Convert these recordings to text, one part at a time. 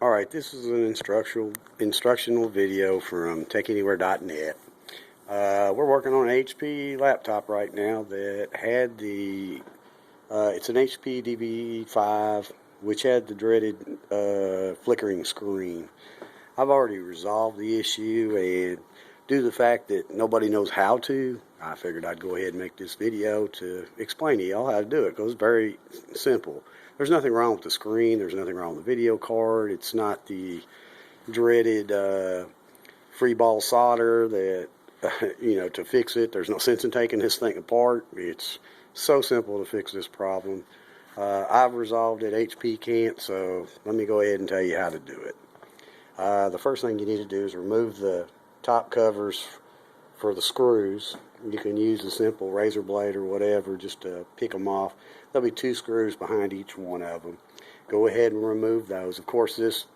Alright, this is an instructional video from TechAnywhere.net. We're working on an HP laptop right now that had the, it's an HP DV5, which had the dreaded flickering screen. I've already resolved the issue, and due to the fact that nobody knows how to, I figured I'd go ahead and make this video to explain to y'all how to do it, because it's very simple. There's nothing wrong with the screen. There's nothing wrong with the video card. It's not the dreaded free ball solder that, to fix it. There's no sense in taking this thing apart. It's so simple to fix this problem. I've resolved it. HP can't, so let me go ahead and tell you how to do it. The first thing you need to do is remove the top covers for the screws. You can use a simple razor blade or whatever just to pick them off. There'll be 2 screws behind each one of them. Go ahead and remove those. Of course, this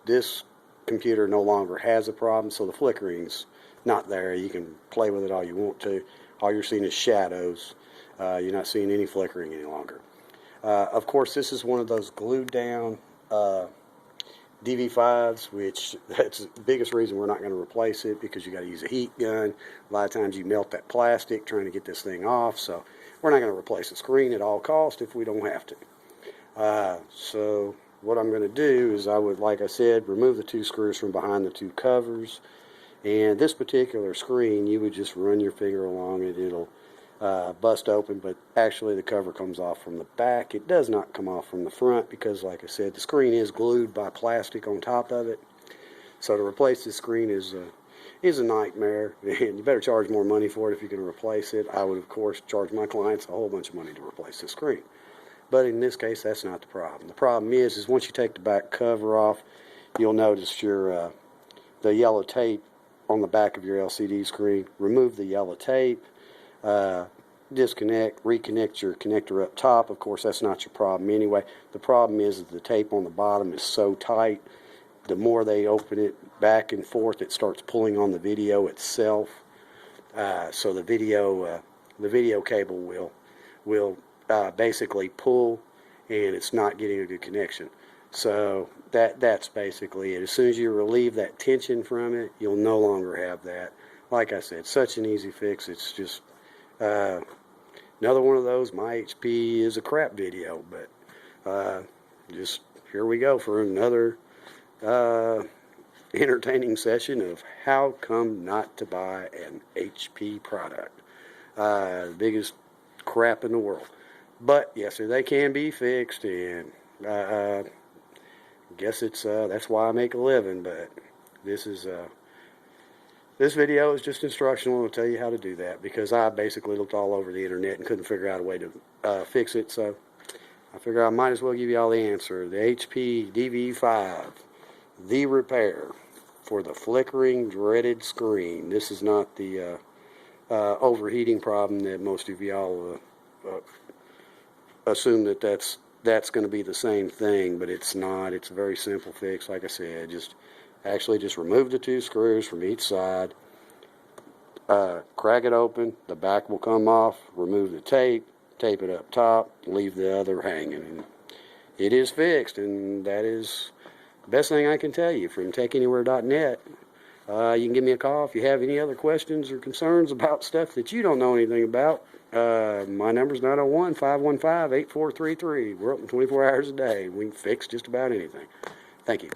computer no longer has a problem, so the flickering's not there. You can play with it all you want to. All you're seeing is shadows. You're not seeing any flickering any longer. Of course, this is one of those glued down DV5s, which that's the biggest reason we're not going to replace it, because you got to use a heat gun. A lot of times you melt that plastic trying to get this thing off, so we're not going to replace the screen at all cost if we don't have to. So what I'm going to do is I would, like I said, remove the 2 screws from behind the 2 covers, and this particular screen you would just run your finger along it. It'll bust open, but actually the cover comes off from the back. It does not come off from the front because, like I said, the screen is glued by plastic on top of it. So to replace this screen is a nightmare, and you better charge more money for it if you're going to replace it. I would, of course, charge my clients a whole bunch of money to replace the screen. But in this case, that's not the problem. The problem is once you take the back cover off, you'll notice the yellow tape on the back of your LCD screen. Remove the yellow tape. Disconnect, reconnect your connector up top. Of course, that's not your problem anyway. The problem is that the tape on the bottom is so tight, the more they open it back and forth, it starts pulling on the video itself. So the video cable will basically pull, and it's not getting a good connection. So that's basically it. As soon as you relieve that tension from it, you'll no longer have that. Like I said, such an easy fix. It's just another one of those. My HP is a crap video, but just here we go for another entertaining session of how come not to buy an HP product. The biggest crap in the world. But yes, sir, they can be fixed, and I guess it's that's why I make a living. But this video is just instructional to tell you how to do that, because I basically looked all over the internet and couldn't figure out a way to fix it. So I figured I might as well give you all the answer. The HP DV5, the repair for the flickering dreaded screen. This is not the overheating problem that most of y'all assume that's going to be the same thing, but it's not. It's a very simple fix. Like I said, just remove the 2 screws from each side, crack it open, the back will come off, remove the tape it up top, leave the other hanging, and it is fixed. And that is the best thing I can tell you from TechAnywhere.net. You can give me a call if you have any other questions or concerns about stuff that you don't know anything about. My number's 901-515-8433. We're open 24 hours a day. We can fix just about anything. Thank you.